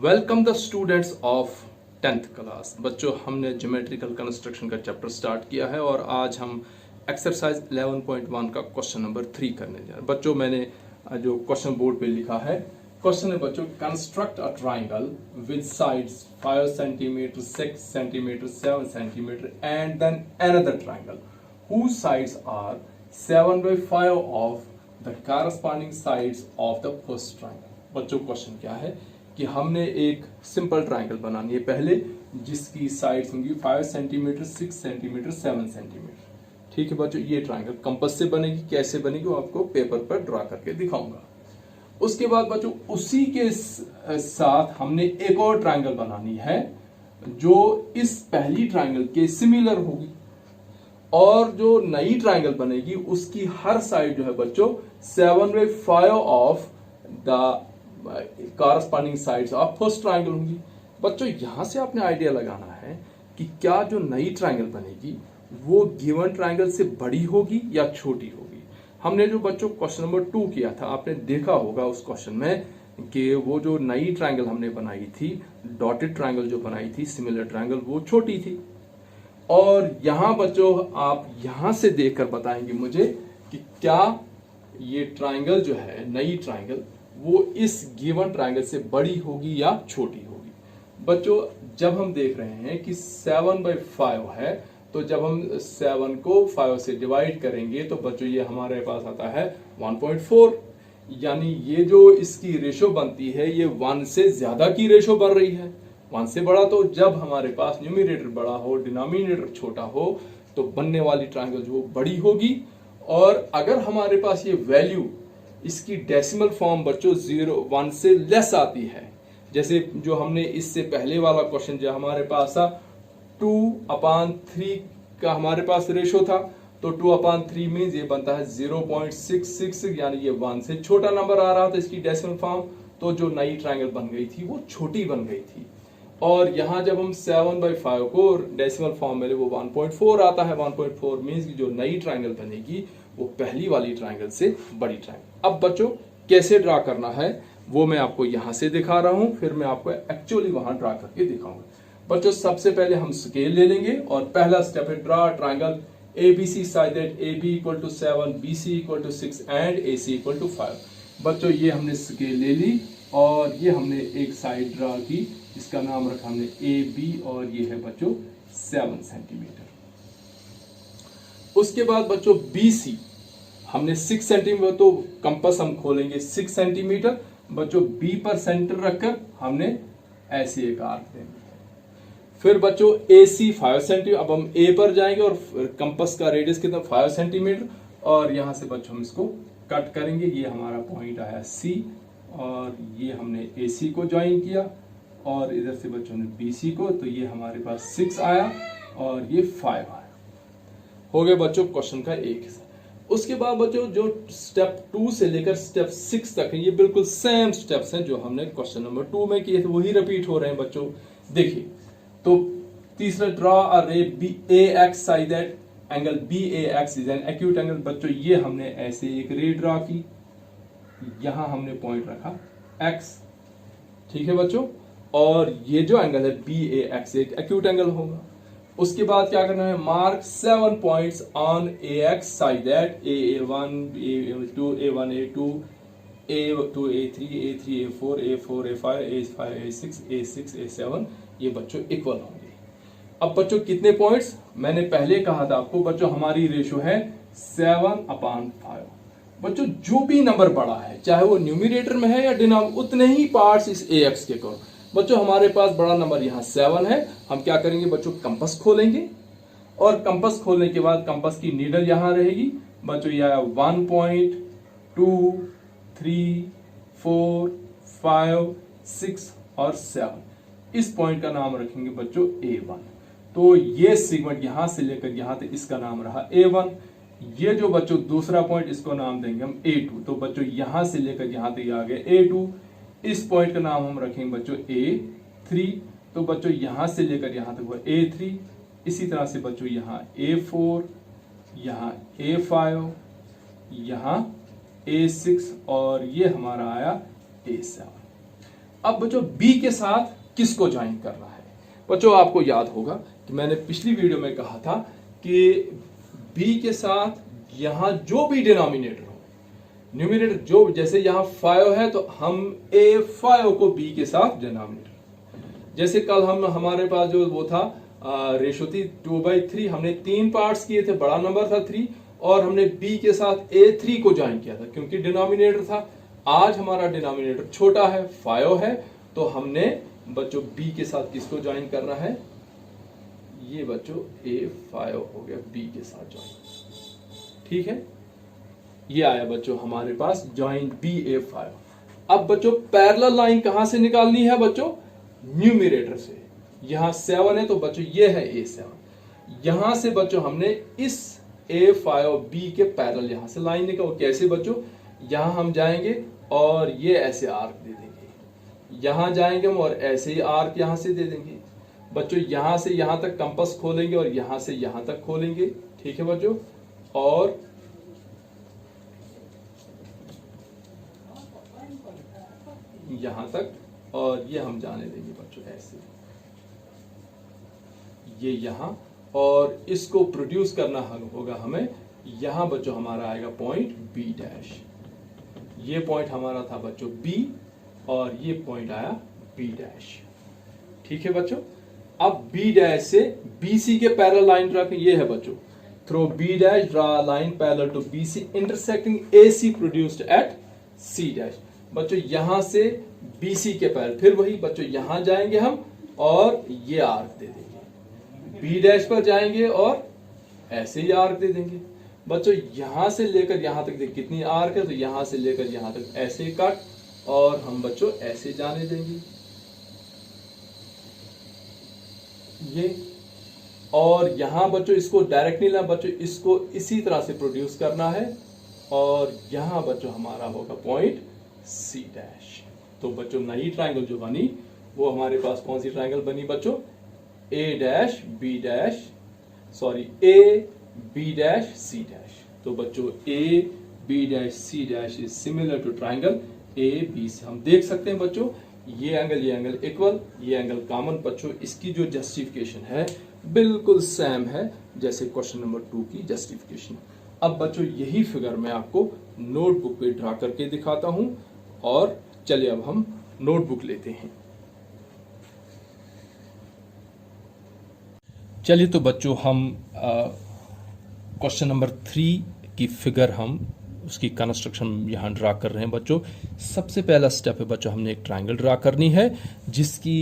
Welcome the students of 10th class. बच्चों, हमने geometrical construction का चैप्टर स्टार्ट किया है और आज हम एक्सरसाइज 11.1 का क्वेश्चन नंबर 3 करने जा रहे हैं। बच्चों, मैंने जो क्वेश्चन बोर्ड पे लिखा है, क्वेश्चन है बच्चों, construct a triangle with sides 5 centimetre, 6 centimetre, 7 centimetre and then another triangle whose sides are 7/5 of the corresponding sides of the first triangle। बच्चों, क्वेश्चन क्या है कि हमने एक सिंपल ट्राइंगल बनानी है पहले, जिसकी साइड्स होंगी 5 सेंटीमीटर, 6 सेंटीमीटर, 7 सेंटीमीटर। ठीक है बच्चों, ये ट्राइंगल कंपास से बनेगी। कैसे बनेगी वो आपको पेपर पर ड्रा करके दिखाऊंगा। उसके बाद बच्चों, उसी के साथ हमने एक और ट्राइंगल बनानी है जो इस पहली ट्राइंगल के सिमिलर होगी, और जो नई ट्राइंगल बनेगी उसकी हर साइड जो है बच्चों 7/5 of the corresponding sides of first triangle होंगी। बच्चों, यहां से आपने आइडिया लगाना है कि क्या जो नई ट्राइंगल बनेगी वो गिवन ट्राइंगल से बड़ी होगी या छोटी होगी। हमने जो बच्चों क्वेश्चन नंबर 2 किया था, आपने देखा होगा उस क्वेश्चन में कि वो जो नई ट्राइंगल हमने बनाई थी, डॉटेड ट्राइंगल जो बनाई थी, सिमिलर ट्राइंगल, वो छोटी थी। और यहां बच्चों आप यहां से देखकर बताएंगे मुझे कि क्या ये ट्राइंगल जो है, नई ट्राइंगल, वो इस गिवन ट्राइंगल से बड़ी होगी या छोटी होगी। बच्चों, जब हम देख रहे हैं कि 7/5 है, तो जब हम 7 को 5 से डिवाइड करेंगे तो बच्चों ये हमारे पास आता है 1.4। यानी ये जो इसकी रेशो बनती है, ये 1 से ज्यादा की रेशो बन रही है। 1 से बड़ा तो जब हमारे पास न्यूमरेटर बड़ा हो, डिनोमिनेटर छोटा हो, तो बनने वाली ट्राइंगल जो बड़ी होगी। और अगर हमारे पास ये वैल्यू, इसकी डेसिमल फॉर्म बच्चों 1 से लेस आती है, जैसे जो हमने इससे पहले वाला क्वेश्चन जो हमारे पास था 2/3 का हमारे पास रेशो था, तो 2/3 मींस ये बनता है 0.666, यानी ये 1 से छोटा नंबर आ रहा था इसकी डेसिमल फॉर्म। तो जो नई ट्राइंगल बन गई थी वो छोटी बन गई थी। और यहां जब हम 7/5 को डेसिमल फॉर्म में वो 1.4 आता है। 1.4 मींस की जो नई ट्राइंगल बनेगी वो पहली वाली ट्राइंगल से बड़ी ट्राइंगल। अब बच्चों, कैसे ड्रा करना है वो मैं आपको यहां से दिखा रहा हूं, फिर मैं आपको एक्चुअली वहां ड्रा करके दिखाऊंगा। बच्चों, सबसे पहले हम स्केल ले लेंगे और पहला स्टेप है draw triangle ABC such that AB = 7, BC = 6 and AC = 5। बच्चों, ये हमने स्केल ले ली और ये हमने एक साइड ड्रा की, इसका नाम रखा हमने AB, और ये है बच्चों 7 सेंटीमीटर। उसके बाद बच्चों BC हमने 6 सेंटीमीटर, तो कंपास हम खोलेंगे 6 सेंटीमीटर। बच्चों, B पर सेंटर रखकर हमने ऐसे एक आर्क देंगे। फिर बच्चों AC 5 सेंटीमीटर। अब हम A पर जाएंगे और कंपास का रेडियस कितना, 5 सेंटीमीटर, और यहां से बच्चों हम इसको कट करेंगे। ये हमारा पॉइंट आया C, और ये हमने AC को ज्वाइन किया, और इधर से बच्चों ने BC को, तो ये हमारे पास 6 आया और ये 5 आया। हो गया बच्चों क्वेश्चन का एक हिस्सा। उसके बाद बच्चों जो स्टेप 2 से लेकर स्टेप 6 तक है, ये बिल्कुल सेम स्टेप्स हैं जो हमने क्वेश्चन नंबर 2 में किए थे, वही रिपीट हो रहे हैं बच्चों। देखिए, तो तीसरा, ड्रॉ अ रे AX such that angle BAX is an acute angle. बच्चों, ये हमने ऐसे एक रे ड्रॉ की, यहां हमने पॉइंट रखा X। ठीक है बच्चों, और ये जो एंगल है BAX एक एक्यूट एंगल होगा। उसके बाद क्या करना है, mark 7 points on AX such that A1, A2, A1, A2, A2, A3, A3, A4, A4, A5, A5, A6, A6, A7, ये बच्चों इक्वल होंगे। अब बच्चों कितने पॉइंट्स, मैंने पहले कहा था आपको बच्चों, हमारी रेशो है 7/5। बच्चों, जो भी नंबर बड़ा है, चाहे वो न्यूमरेटर में है या डिनोमिनेटर, उतने ही पार्ट्स इस AX के करो। बच्चों, हमारे पास बड़ा नंबर यहाँ 7 है। हम क्या करेंगे बच्चों, कंपास खोलेंगे, और कंपास खोलने के बाद कंपास की नीडल यहां रहेगी। बच्चों, यह 1 पॉइंट, 2, 3, 4, 5, 6 और 7। इस पॉइंट का नाम रखेंगे बच्चों A1। तो ये सेगमेंट यहां से लेकर यहां तक, इसका नाम रहा A1। ये जो बच्चों दूसरा पॉइंट, इसको नाम देंगे हम A2। तो बच्चों यहां से लेकर यहां तक आ गए A2। इस पॉइंट का नाम हम रखेंगे बच्चों A3। तो बच्चों यहां से लेकर यहां तक हुआ A3। इसी तरह से बच्चों यहां A4, यहां A5, यहां A6, और ये हमारा आया A7। अब बच्चों बी के साथ किसको ज्वाइन करना है? बच्चों आपको याद होगा कि मैंने पिछली वीडियो में कहा था कि बी के साथ यहां जो भी डिनोमिनेटर हो, न्यूमिनेटर जो, जैसे यहां 5 है तो हम A5 को बी के साथ डिनोमिनेटर, जैसे कल हमारे पास जो वो था रेशो थी 2/3, हमने 3 पार्ट्स किए थे, बड़ा नंबर था 3, और हमने बी के साथ A3 को ज्वाइन किया था क्योंकि डिनोमिनेटर था। आज हमारा डिनोमिनेटर छोटा है, 5 है, तो हमने बच्चों बी के साथ किसको ज्वाइन करना है? ये बच्चों A5 हो गया बी के साथ ज्वाइन। ठीक है, ये आया बच्चों हमारे पास ज्वाइन बी A5। अब बच्चों पैरेलल लाइन कहां से निकालनी है? बच्चों न्यूमरेटर से। यहां 7 है तो बच्चों ये है A7। यहां से बच्चों हमने इस A5 बी के पैरेलल यहां से लाइन निकाल। कैसे बच्चों? यहां हम जाएंगे और ये ऐसे आर्क दे देंगे, यहां जाएंगे हम और ऐसे ही आर्क यहां से दे देंगे। बच्चों यहां से यहां तक कंपास खोलेंगे और यहां से यहां तक खोलेंगे। ठीक है बच्चों, और यहां तक, और ये हम जाने देंगे बच्चों ऐसे, ये यहां, और इसको प्रोड्यूस करना होगा हमें। यहां बच्चों हमारा आएगा पॉइंट बी डैश। ये पॉइंट हमारा था बच्चों बी, और ये पॉइंट आया बी डैश। ठीक है बच्चों, अब बी डैश से बीसी के पैरेलल लाइन ड्रा करें। ये है बच्चों, through B dash draw line parallel to BC intersecting AC produced at C dash. बच्चों यहां से बीसी के पैरेलल, फिर वही बच्चों यहां जाएंगे हम और ये आर्क दे देंगे, बी डैश पर जाएंगे और ऐसे ही आर्क दे देंगे। बच्चों यहां से लेकर यहां तक देखिए कितनी आर्क है, तो यहां से लेकर यहां तक ऐसे कट, और हम बच्चों ऐसे जाने देंगे ये। और यहां बच्चों इसको डायरेक्ट नहीं लाना बच्चों, इसको इसी तरह से प्रोड्यूस करना है, और यहां बच्चों हमारा होगा पॉइंट सी डैश। तो बच्चों नई ट्रायंगल जो बनी वो हमारे पास कौन सी ट्रायंगल बनी बच्चों? A dash B dash, sorry A B dash C dash. तो बच्चों A B dash C dash is similar to triangle A B से। हम देख सकते हैं बच्चों ये एंगल इक्वल, ये एंगल कॉमन। बच्चों इसकी जो जस्टिफिकेशन है बिल्कुल सेम है जैसे क्वेश्चन नंबर 2 की जस्टिफिकेशन। अब बच्चों यही फिगर मैं आपको नोटबुक पे ड्रा करके दिखाता हूं, और चलिए अब हम नोटबुक लेते हैं। चलिए तो बच्चों हम क्वेश्चन नंबर 3 की फिगर हम उसकी कंस्ट्रक्शन यहाँ ड्रा कर रहे हैं बच्चों। सबसे पहला स्टेप है बच्चों, हमने एक ट्रायंगल ड्रा करनी है जिसकी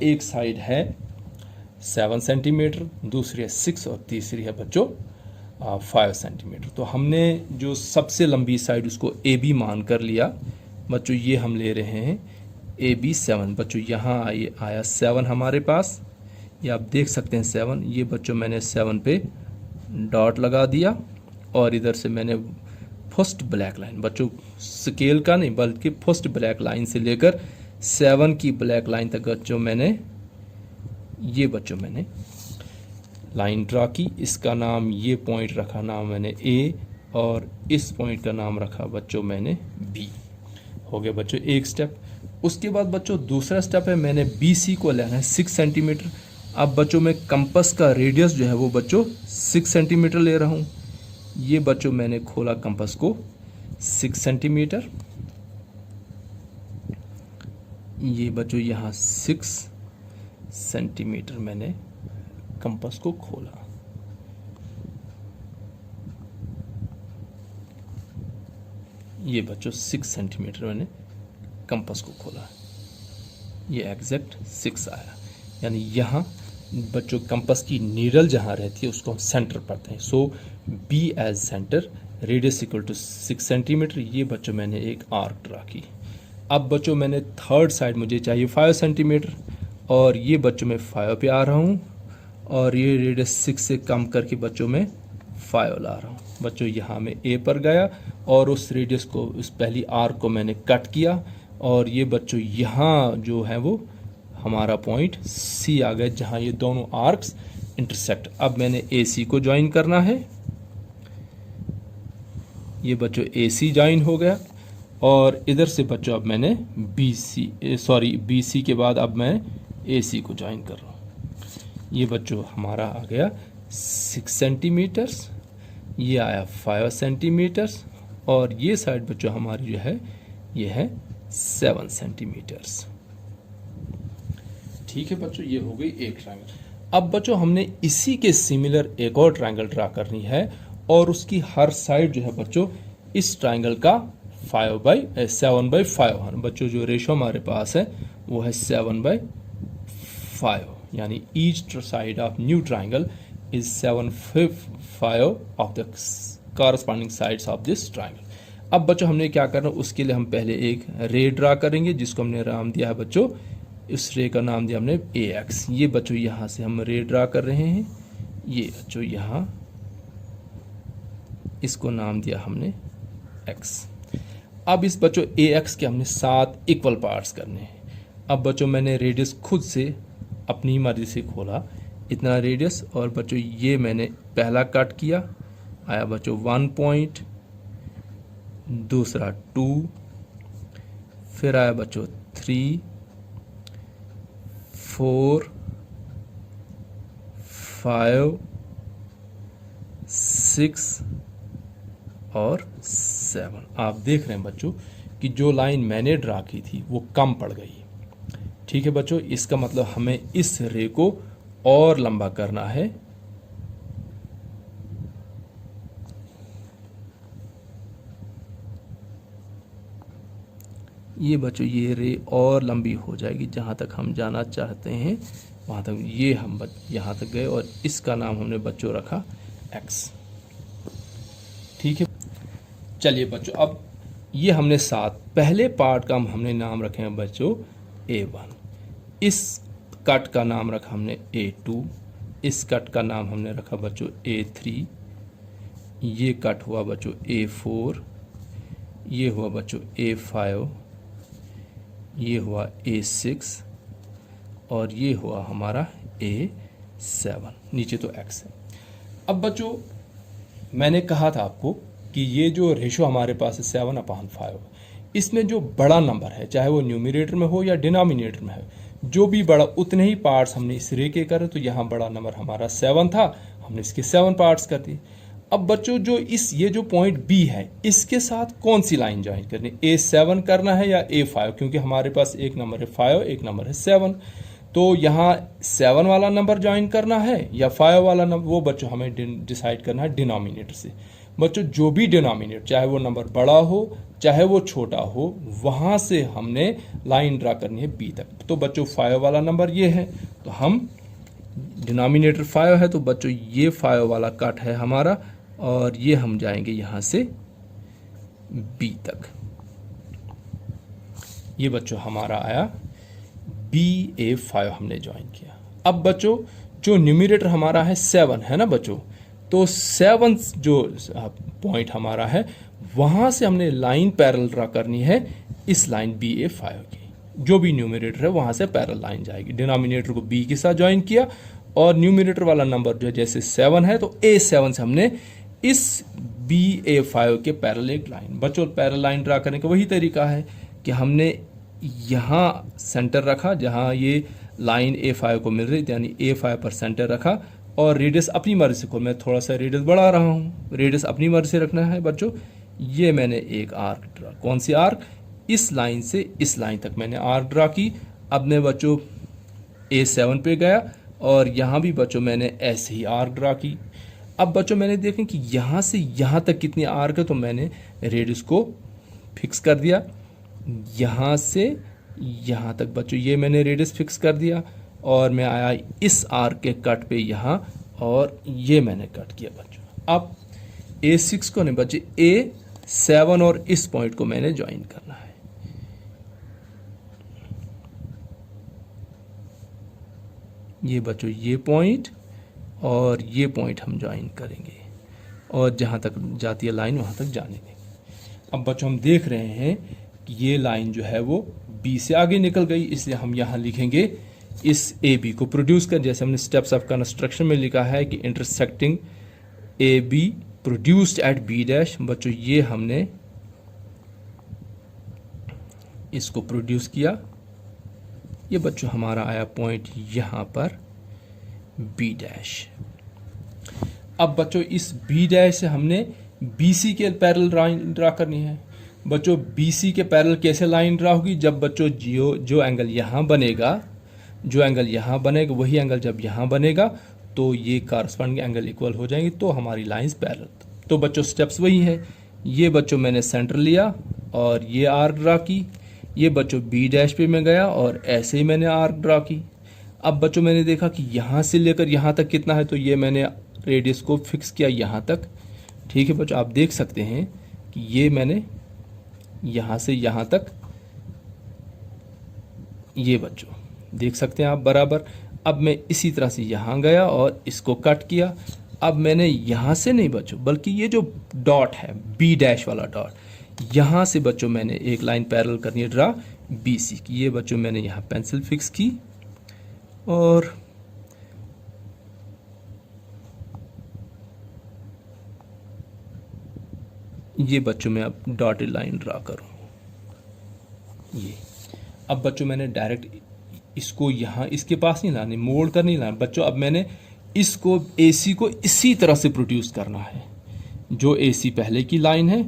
एक साइड है 7 सेंटीमीटर, दूसरी है 6 और तीसरी है बच्चों 5 सेंटीमीटर। तो हमने जो सबसे लंबी साइड उसको ए बी मान कर लिया बच्चों। ये हम ले रहे हैं ए बी 7। बच्चों यहाँ आया 7 हमारे पास, ये आप देख सकते हैं 7। ये बच्चों मैंने 7 पे डॉट लगा दिया, और इधर से मैंने फर्स्ट ब्लैक लाइन, बच्चों स्केल का नहीं बल्कि फर्स्ट ब्लैक लाइन से लेकर 7 की ब्लैक लाइन तक बच्चों मैंने लाइन ड्रा की। इसका नाम, ये पॉइंट रखा नाम मैंने ए, और इस पॉइंट का नाम रखा बच्चों मैंने बी। हो गया बच्चों एक स्टेप। उसके बाद बच्चों दूसरा स्टेप है, मैंने बी सी को लेना है 6 सेंटीमीटर। अब बच्चों मैं कंपास का रेडियस जो है वो बच्चों 6 सेंटीमीटर ले रहा हूँ। ये बच्चों मैंने खोला कंपास को 6 सेंटीमीटर, ये बच्चों यहाँ 6 सेंटीमीटर मैंने कंपास को खोला। ये बच्चों 6 सेंटीमीटर मैंने कंपास को खोला, ये एग्जैक्ट 6 आया। यानी यहाँ बच्चों कंपास की नीडल जहाँ रहती है उसको हम सेंटर पढ़ते हैं। So B as centre, radius equal to 6 centimetre. ये बच्चों मैंने एक आर्क ड्रा की। अब बच्चों मैंने थर्ड साइड मुझे चाहिए 5 सेंटीमीटर, और ये बच्चों मैं 5 पे आ रहा हूँ, और ये रेडियस 6 से कम करके बच्चों मैं 5 ला रहा हूँ। बच्चों यहाँ मैं ए पर गया और उस रेडियस को, उस पहली आर्क को मैंने कट किया, और ये बच्चों यहाँ जो है वो हमारा पॉइंट सी आ गया जहाँ ये दोनों आर्क्स इंटरसेक्ट। अब मैंने ए सी को ज्वाइन करना है, ये बच्चों ए सी ज्वाइन हो गया, और इधर से बच्चों अब मैंने बी सी के बाद अब मैं ए सी को ज्वाइन कर रहा हूँ। ये बच्चों हमारा आ गया 6 सेंटीमीटर्स, ये आया 5 सेंटीमीटर्स, और ये साइड बच्चों हमारी जो है ये है 7 सेंटीमीटर्स। ठीक है बच्चों, ये हो गई एक ट्रायंगल। अब बच्चों हमने इसी के सिमिलर एक और ट्रायंगल ड्रा करनी है, और उसकी हर साइड जो है बच्चों इस ट्रायंगल का 7/5 है। बच्चों जो रेशो हमारे पास है वो है 7/5, यानी each side of new triangle is 7/5 of the corresponding sides of this triangle. अब बच्चों हमने क्या करना, उसके लिए हम पहले एक रे ड्रा करेंगे जिसको हमने नाम दिया है बच्चों, इस रे का नाम दिया हमने AX। ये बच्चों यहाँ से हम रे ड्रा कर रहे हैं, ये बच्चों यहाँ इसको नाम दिया हमने X। अब इस बच्चों AX के हमने 7 इक्वल पार्ट्स करने हैं। अब बच्चों मैंने रेडियस खुद से अपनी मर्जी से खोला इतना रेडियस, और बच्चों ये मैंने पहला कट किया, आया बच्चों 1 पॉइंट, दूसरा 2, फिर आया बच्चों 3, 4, 5, 6 और 7। आप देख रहे हैं बच्चों कि जो लाइन मैंने ड्रा की थी वो कम पड़ गई। ठीक है बच्चों, इसका मतलब हमें इस रे को और लंबा करना है। ये बच्चों ये रे और लंबी हो जाएगी, जहाँ तक हम जाना चाहते हैं वहाँ तक। ये हम यहाँ तक गए और इसका नाम हमने बच्चों रखा X। ठीक है, चलिए बच्चों अब ये हमने 7 पहले पार्ट का हमने नाम रखे हैं बच्चों A1, इस कट का नाम रखा हमने A2, इस कट का नाम हमने रखा बच्चों A3, ये कट हुआ बच्चों A4, ये हुआ बच्चों A5, ये हुआ A6 और ये हुआ हमारा A7। नीचे तो X है। अब बच्चों मैंने कहा था आपको कि ये जो रेशो हमारे पास है 7/5, इसमें जो बड़ा नंबर है चाहे वो न्यूमरेटर में हो या डिनोमिनेटर में है, जो भी बड़ा उतने ही पार्ट्स हमने इस रे के करे। तो यहाँ बड़ा नंबर हमारा 7 था, हमने इसके 7 पार्ट्स कर दिए। अब बच्चों जो ये जो पॉइंट B है इसके साथ कौन सी लाइन ज्वाइन करनी, A7 करना है या A5, क्योंकि हमारे पास एक नंबर है 5, एक नंबर है 7। तो यहाँ 7 वाला नंबर ज्वाइन करना है या 5 वाला नंबर, वो बच्चों हमें डिसाइड करना है डिनोमिनेटर से। बच्चों जो भी डिनोमिनेटर चाहे वो नंबर बड़ा हो चाहे वो छोटा हो, वहाँ से हमने लाइन ड्रा करनी है B तक। तो बच्चों 5 वाला नंबर ये है, तो हम डिनोमिनेटर 5 है तो बच्चों ये 5 वाला कट है हमारा, और ये हम जाएंगे यहाँ से B तक। ये बच्चों हमारा आया BA5 हमने ज्वाइन किया। अब बच्चों जो न्यूमरेटर हमारा है 7 है ना बच्चों, तो 7 जो पॉइंट हमारा है वहाँ से हमने लाइन पैरेलल ड्रा करनी है इस लाइन BA5 की। जो भी न्यूमरेटर है वहाँ से पैरेलल लाइन जाएगी। डिनोमिनेटर को B के साथ ज्वाइन किया और न्यूमरेटर वाला नंबर जो जैसे 7 है तो A7 से हमने इस BA5 के पैरेलल एक लाइन। बच्चों पैरेलल लाइन ड्रा करने का वही तरीका है कि हमने यहाँ सेंटर रखा जहाँ ये लाइन A5 को मिल रही थी, यानी A5 पर सेंटर रखा और रेडियस अपनी मर्जी से, को मैं थोड़ा सा रेडियस बढ़ा रहा हूँ, रेडियस अपनी मर्जी से रखना है बच्चों। ये मैंने एक आर्क ड्रा, कौन सी आर्क, इस लाइन से इस लाइन तक मैंने आर्क ड्रा की। अब मैं बच्चों A7 पे गया और यहाँ भी बच्चों मैंने ऐसे ही आर्क ड्रा की। अब बच्चों मैंने देखें कि यहाँ से यहाँ तक कितनी आर्क है, तो मैंने रेडियस को फिक्स कर दिया। यहाँ से यहाँ तक बच्चों ये मैंने रेडियस फिक्स कर दिया और मैं आया इस आर्क के कट पे यहाँ और ये मैंने कट किया बच्चों। अब A6 को नहीं बच्चे A7 और इस पॉइंट को मैंने ज्वाइन करना है। ये बच्चों ये पॉइंट और ये पॉइंट हम ज्वाइन करेंगे और जहाँ तक जाती है लाइन वहाँ तक जाने देंगे। अब बच्चों हम देख रहे हैं कि ये लाइन जो है वो B से आगे निकल गई, इसलिए हम यहाँ लिखेंगे इस AB को प्रोड्यूस कर, जैसे हमने स्टेप्स ऑफ कंस्ट्रक्शन में लिखा है कि intersecting AB produced at B dash. बच्चों ये हमने इसको प्रोड्यूस किया, ये बच्चों हमारा आया पॉइंट यहाँ पर बी डैश। अब बच्चों इस बी डैश से हमने BC के पैरेलल लाइन ड्रा करनी है। बच्चों BC के पैरेलल कैसे लाइन ड्रा होगी, जब बच्चों जो एंगल यहाँ बनेगा, जो एंगल यहाँ बनेगा वही एंगल जब यहाँ बनेगा तो ये कारस्पॉन्डिंग एंगल इक्वल हो जाएंगे, तो हमारी लाइंस पैरेलल। तो बच्चों स्टेप्स वही है, ये बच्चों मैंने सेंटर लिया और ये आर्क ड्रा की, ये बच्चों बी डैश पे मैं गया और ऐसे ही मैंने आर्क ड्रा की। अब बच्चों मैंने देखा कि यहाँ से लेकर यहाँ तक कितना है, तो ये मैंने रेडियस को फिक्स किया यहाँ तक। ठीक है बच्चों, आप देख सकते हैं कि ये मैंने यहाँ से यहाँ तक, ये बच्चों देख सकते हैं आप बराबर। अब मैं इसी तरह से यहाँ गया और इसको कट किया। अब मैंने यहाँ से नहीं बच्चों, बल्कि ये जो डॉट है बी डैश वाला डॉट, यहाँ से बच्चों मैंने एक लाइन पैरेलल करनी है ड्रा BC की। ये बच्चों मैंने यहाँ पेंसिल फिक्स की और ये बच्चों मैं अब डॉटेड लाइन ड्रा करूँ ये। अब बच्चों मैंने डायरेक्ट इसको यहाँ इसके पास नहीं लाने, मोड़ कर नहीं लाना बच्चों। अब मैंने इसको AC को इसी तरह से प्रोड्यूस करना है, जो AC पहले की लाइन है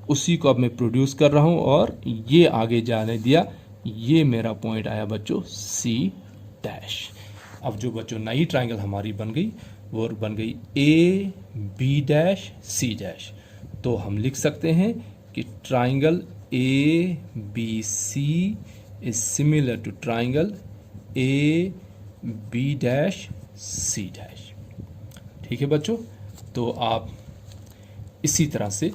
उसी को अब मैं प्रोड्यूस कर रहा हूँ और ये आगे जाने दिया। ये मेरा पॉइंट आया बच्चों C डैश। अब जो बच्चों नई ट्राइंगल हमारी बन गई वो बन गई AB डैश C डैश। तो हम लिख सकते हैं कि triangle ABC is similar to triangle AB dash C dash. ठीक है बच्चों, तो आप इसी तरह से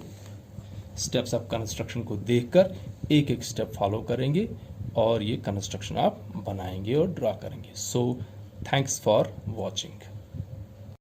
स्टेप्स ऑफ कंस्ट्रक्शन को देखकर एक एक स्टेप फॉलो करेंगे और ये कंस्ट्रक्शन आप बनाएंगे और ड्रा करेंगे। So thanks for watching.